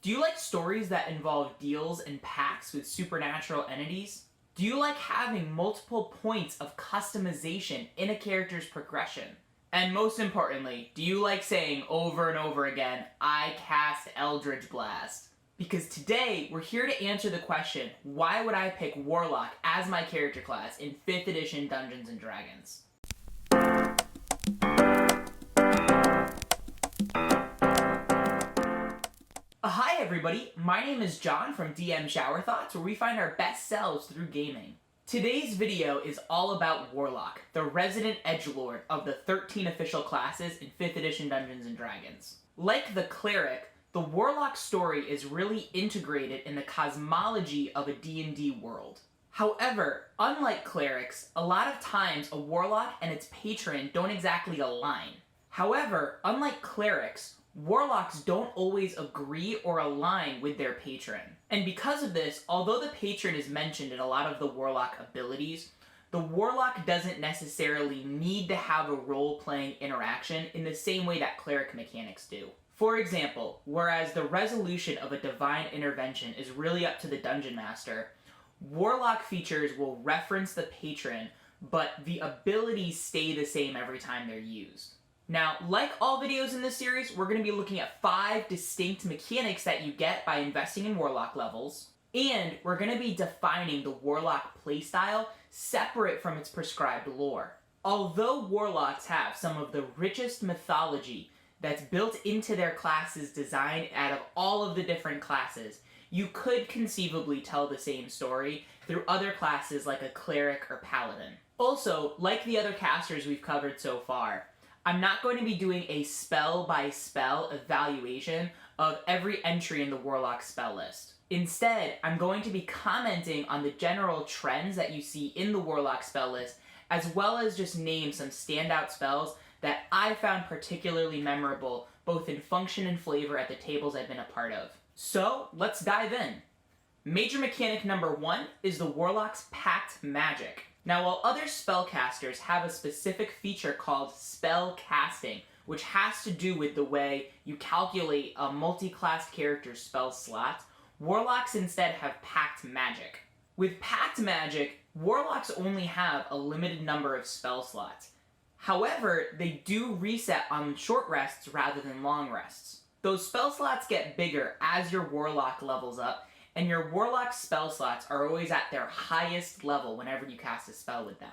Do you like stories that involve deals and pacts with supernatural entities? Do you like having multiple points of customization in a character's progression? And most importantly, do you like saying over and over again, I cast Eldridge Blast? Because today, we're here to answer the question, why would I pick Warlock as my character class in 5th edition Dungeons & Dragons? Hi everybody, my name is John from DM Shower Thoughts, where we find our best selves through gaming. Today's video is all about Warlock, the resident edgelord of the 13 official classes in 5th edition Dungeons & Dragons. Like the cleric, the Warlock story is really integrated in the cosmology of a D&D world. However, unlike clerics, a lot of times a Warlock and its patron don't exactly align. However, unlike clerics, Warlocks don't always agree or align with their patron. And because of this, although the patron is mentioned in a lot of the Warlock abilities, the Warlock doesn't necessarily need to have a role-playing interaction in the same way that cleric mechanics do. For example, whereas the resolution of a divine intervention is really up to the Dungeon Master, Warlock features will reference the patron, but the abilities stay the same every time they're used. Now, like all videos in this series, we're going to be looking at 5 distinct mechanics that you get by investing in Warlock levels, and we're going to be defining the Warlock playstyle separate from its prescribed lore. Although Warlocks have some of the richest mythology that's built into their class's design out of all of the different classes, you could conceivably tell the same story through other classes like a cleric or paladin. Also, like the other casters we've covered so far, I'm not going to be doing a spell-by-spell evaluation of every entry in the Warlock spell list. Instead, I'm going to be commenting on the general trends that you see in the Warlock spell list, as well as just name some standout spells that I found particularly memorable, both in function and flavor at the tables I've been a part of. So, let's dive in. Major mechanic number 1 is the Warlock's Pact Magic. Now, while other spellcasters have a specific feature called spell casting, which has to do with the way you calculate a multi-class character's spell slots, Warlocks instead have Pact Magic. With Pact Magic, Warlocks only have a limited number of spell slots. However, they do reset on short rests rather than long rests. Those spell slots get bigger as your Warlock levels up, and your Warlock spell slots are always at their highest level whenever you cast a spell with them.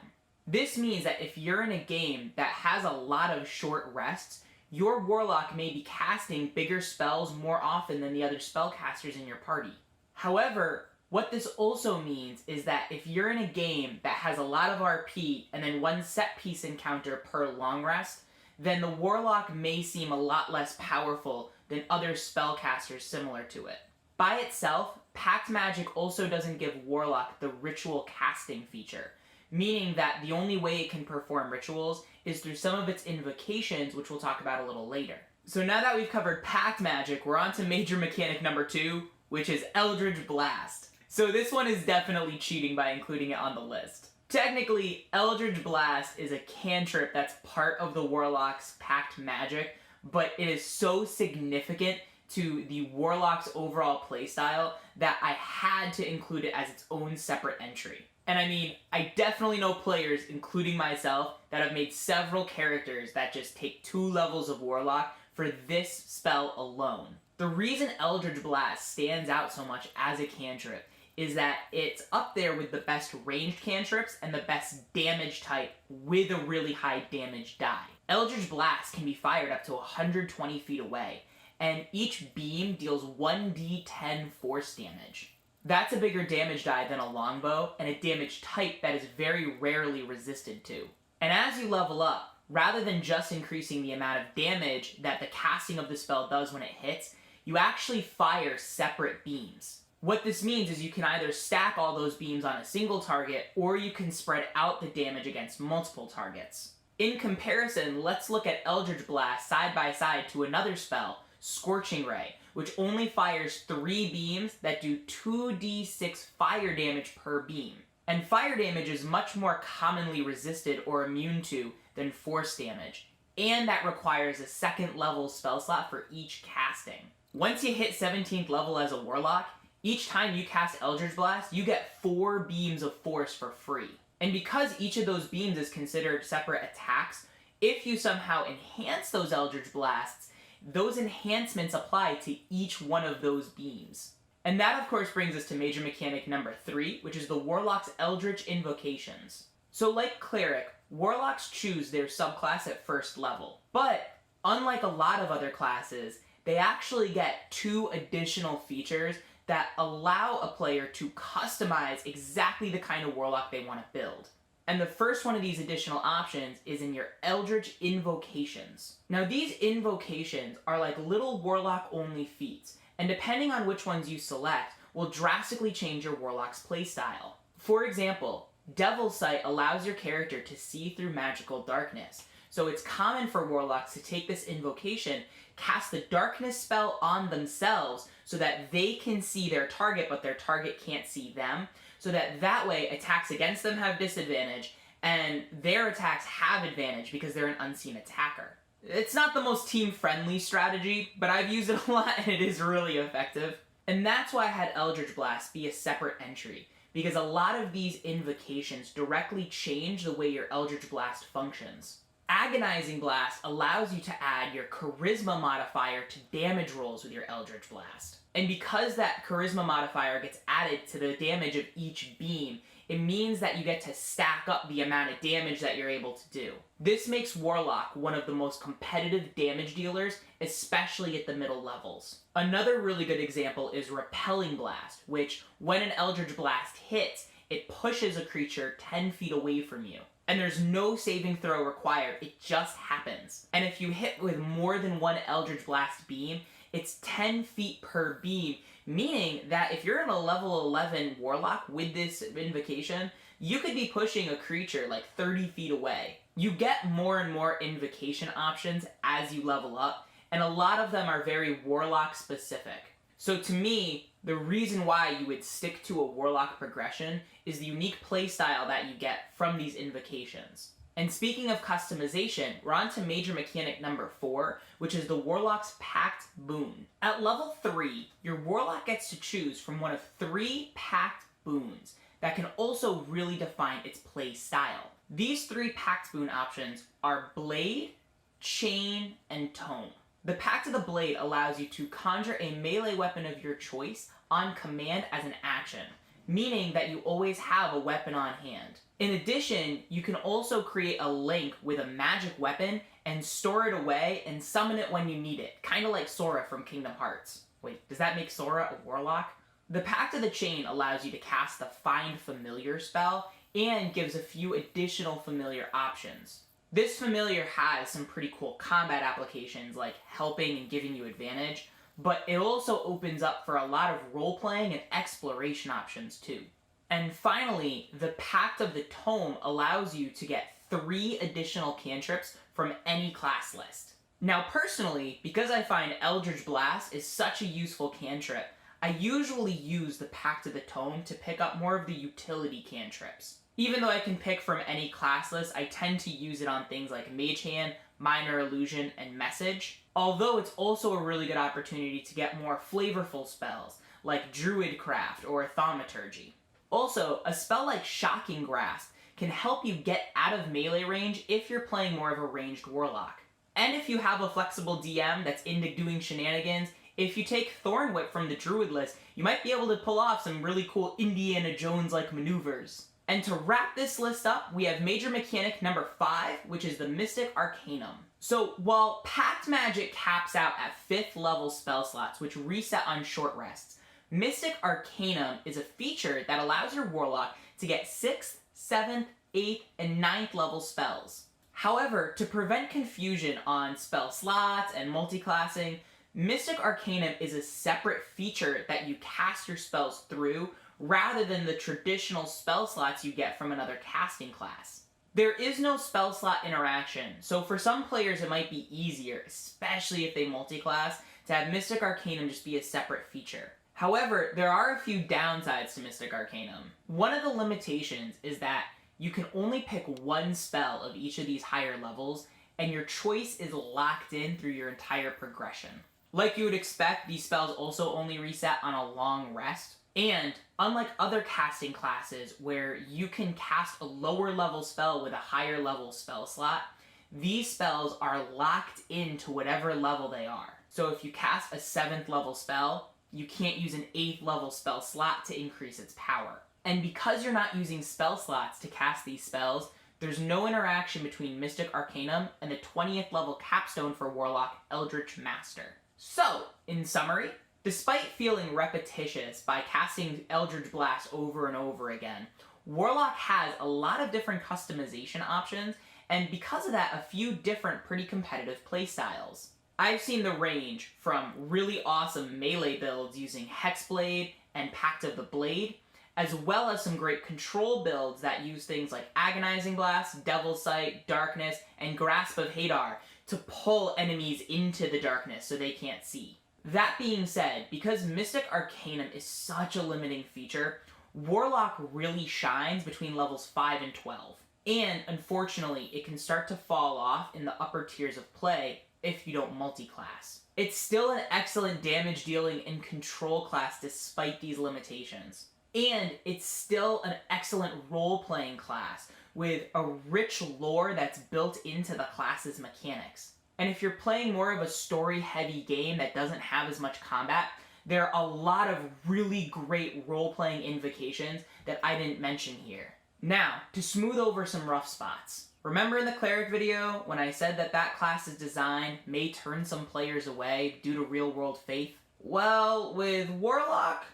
This means that if you're in a game that has a lot of short rests, your Warlock may be casting bigger spells more often than the other spellcasters in your party. However, what this also means is that if you're in a game that has a lot of RP and then one set piece encounter per long rest, then the Warlock may seem a lot less powerful than other spellcasters similar to it. By itself, Pact Magic also doesn't give Warlock the ritual casting feature, meaning that the only way it can perform rituals is through some of its invocations, which we'll talk about a little later. So now that we've covered Pact Magic, we're on to major mechanic number 2, which is Eldridge Blast. So this one is definitely cheating by including it on the list. Technically, Eldridge Blast is a cantrip that's part of the Warlock's Pact Magic, but it is so significant to the Warlock's overall playstyle that I had to include it as its own separate entry. And I mean, I definitely know players, including myself, that have made several characters that just take 2 levels of Warlock for this spell alone. The reason Eldritch Blast stands out so much as a cantrip is that it's up there with the best ranged cantrips and the best damage type with a really high damage die. Eldritch Blast can be fired up to 120 feet away, and each beam deals 1d10 force damage. That's a bigger damage die than a longbow, and a damage type that is very rarely resisted to. And as you level up, rather than just increasing the amount of damage that the casting of the spell does when it hits, you actually fire separate beams. What this means is you can either stack all those beams on a single target, or you can spread out the damage against multiple targets. In comparison, let's look at Eldritch Blast side by side to another spell, Scorching Ray, which only fires 3 beams that do 2d6 fire damage per beam. And fire damage is much more commonly resisted or immune to than force damage, and that requires a 2nd level spell slot for each casting. Once you hit 17th level as a Warlock, each time you cast Eldridge Blast, you get 4 beams of force for free. And because each of those beams is considered separate attacks, if you somehow enhance those Eldritch Blasts, those enhancements apply to each one of those beams. And that, of course, brings us to major mechanic number 3, which is the Warlock's Eldritch Invocations. So like Cleric, Warlocks choose their subclass at first level. But, unlike a lot of other classes, they actually get 2 additional features that allow a player to customize exactly the kind of Warlock they want to build. And the first one of these additional options is in your Eldritch Invocations. Now these invocations are like little Warlock-only feats, and depending on which ones you select, will drastically change your Warlock's playstyle. For example, Devil's Sight allows your character to see through magical darkness, so it's common for Warlocks to take this invocation, cast the darkness spell on themselves so that they can see their target, but their target can't see them, so that way attacks against them have disadvantage, and their attacks have advantage because they're an unseen attacker. It's not the most team-friendly strategy, but I've used it a lot and it is really effective. And that's why I had Eldritch Blast be a separate entry, because a lot of these invocations directly change the way your Eldritch Blast functions. Agonizing Blast allows you to add your Charisma modifier to damage rolls with your Eldritch Blast. And because that Charisma modifier gets added to the damage of each beam, it means that you get to stack up the amount of damage that you're able to do. This makes Warlock one of the most competitive damage dealers, especially at the middle levels. Another really good example is Repelling Blast, which, when an Eldritch Blast hits, it pushes a creature 10 feet away from you. And there's no saving throw required, it just happens. And if you hit with more than one Eldritch Blast beam, it's 10 feet per beam, meaning that if you're in a level 11 Warlock with this invocation, you could be pushing a creature like 30 feet away. You get more and more invocation options as you level up, and a lot of them are very Warlock specific. So to me, the reason why you would stick to a Warlock progression is the unique playstyle that you get from these invocations. And speaking of customization, we're on to major mechanic number 4, which is the Warlock's Pact Boon. At level 3, your Warlock gets to choose from one of 3 Pact Boons that can also really define its play style. These 3 Pact Boon options are Blade, Chain, and Tome. The Pact of the Blade allows you to conjure a melee weapon of your choice on command as an action, meaning that you always have a weapon on hand. In addition, you can also create a link with a magic weapon and store it away and summon it when you need it, kind of like Sora from Kingdom Hearts. Wait, does that make Sora a Warlock? The Pact of the Chain allows you to cast the Find Familiar spell and gives a few additional familiar options. This familiar has some pretty cool combat applications like helping and giving you advantage, but it also opens up for a lot of role-playing and exploration options too. And finally, the Pact of the Tome allows you to get 3 additional cantrips from any class list. Now personally, because I find Eldridge Blast is such a useful cantrip, I usually use the Pact of the Tome to pick up more of the utility cantrips. Even though I can pick from any class list, I tend to use it on things like Mage Hand, Minor Illusion, and Message. Although it's also a really good opportunity to get more flavorful spells, like Druidcraft or Thaumaturgy. Also, a spell like Shocking Grasp can help you get out of melee range if you're playing more of a ranged Warlock. And if you have a flexible DM that's into doing shenanigans, if you take Thorn Whip from the Druid list, you might be able to pull off some really cool Indiana Jones-like maneuvers. And to wrap this list up, we have major mechanic number 5, which is the Mystic Arcanum. So while Pact Magic caps out at 5th level spell slots, which reset on short rests, Mystic Arcanum is a feature that allows your Warlock to get 6th, 7th, 8th, and 9th level spells. However, to prevent confusion on spell slots and multiclassing, Mystic Arcanum is a separate feature that you cast your spells through rather than the traditional spell slots you get from another casting class. There is no spell slot interaction, so for some players it might be easier, especially if they multiclass, to have Mystic Arcanum just be a separate feature. However, there are a few downsides to Mystic Arcanum. One of the limitations is that you can only pick one spell of each of these higher levels, and your choice is locked in through your entire progression. Like you would expect, these spells also only reset on a long rest. And unlike other casting classes where you can cast a lower level spell with a higher level spell slot, these spells are locked into whatever level they are. So if you cast a 7th level spell, you can't use an 8th level spell slot to increase its power. And because you're not using spell slots to cast these spells, there's no interaction between Mystic Arcanum and the 20th level capstone for Warlock, Eldritch Master. So, in summary, despite feeling repetitious by casting Eldridge Blast over and over again, Warlock has a lot of different customization options, and because of that, a few different pretty competitive playstyles. I've seen the range from really awesome melee builds using Hexblade and Pact of the Blade, as well as some great control builds that use things like Agonizing Blast, Devil's Sight, Darkness, and Grasp of Hadar to pull enemies into the darkness so they can't see. That being said, because Mystic Arcanum is such a limiting feature, Warlock really shines between levels 5 and 12. And unfortunately, it can start to fall off in the upper tiers of play if you don't multi-class. It's still an excellent damage dealing and control class despite these limitations. And it's still an excellent role-playing class with a rich lore that's built into the class's mechanics. And if you're playing more of a story-heavy game that doesn't have as much combat, there are a lot of really great role-playing invocations that I didn't mention here. Now, to smooth over some rough spots. Remember in the Cleric video when I said that that class's design may turn some players away due to real-world faith? Well, with Warlock,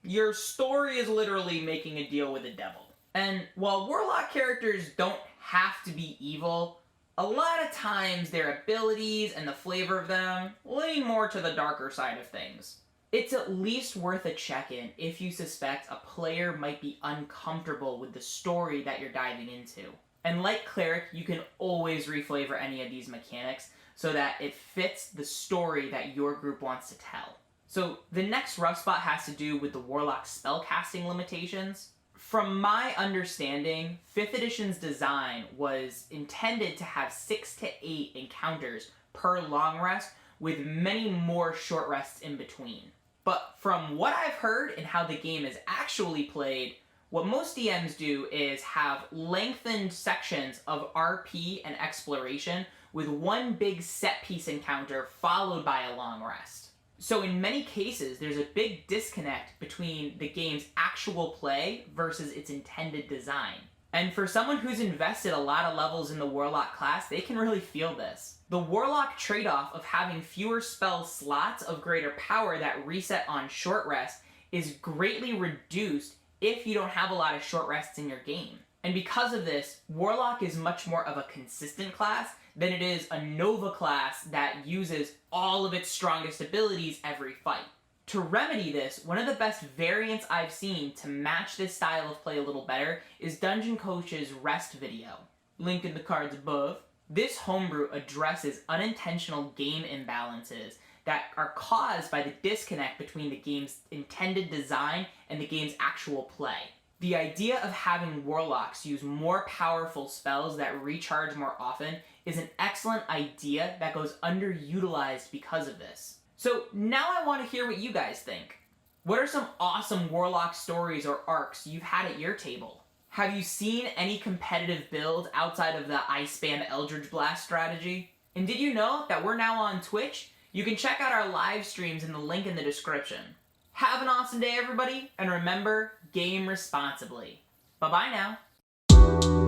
your story is literally making a deal with the devil. And while Warlock characters don't have to be evil, a lot of times their abilities and the flavor of them lean more to the darker side of things. It's at least worth a check-in if you suspect a player might be uncomfortable with the story that you're diving into. And like Cleric, you can always reflavor any of these mechanics so that it fits the story that your group wants to tell. So the next rough spot has to do with the Warlock spellcasting limitations. From my understanding, 5th edition's design was intended to have 6 to 8 encounters per long rest, with many more short rests in between. But from what I've heard and how the game is actually played, what most DMs do is have lengthened sections of RP and exploration with one big set-piece encounter followed by a long rest. So in many cases, there's a big disconnect between the game's actual play versus its intended design. And for someone who's invested a lot of levels in the Warlock class, they can really feel this. The Warlock trade-off of having fewer spell slots of greater power that reset on short rest is greatly reduced if you don't have a lot of short rests in your game. And because of this, Warlock is much more of a consistent class than it is a Nova class that uses all of its strongest abilities every fight. To remedy this, one of the best variants I've seen to match this style of play a little better is Dungeon Coach's Rest video. Link in the cards above. This homebrew addresses unintentional game imbalances that are caused by the disconnect between the game's intended design and the game's actual play. The idea of having Warlocks use more powerful spells that recharge more often is an excellent idea that goes underutilized because of this. So now I want to hear what you guys think. What are some awesome Warlock stories or arcs you've had at your table? Have you seen any competitive builds outside of the I spam Eldridge Blast strategy? And did you know that we're now on Twitch? You can check out our live streams in the link in the description. Have an awesome day, everybody, and remember, game responsibly. Bye-bye now.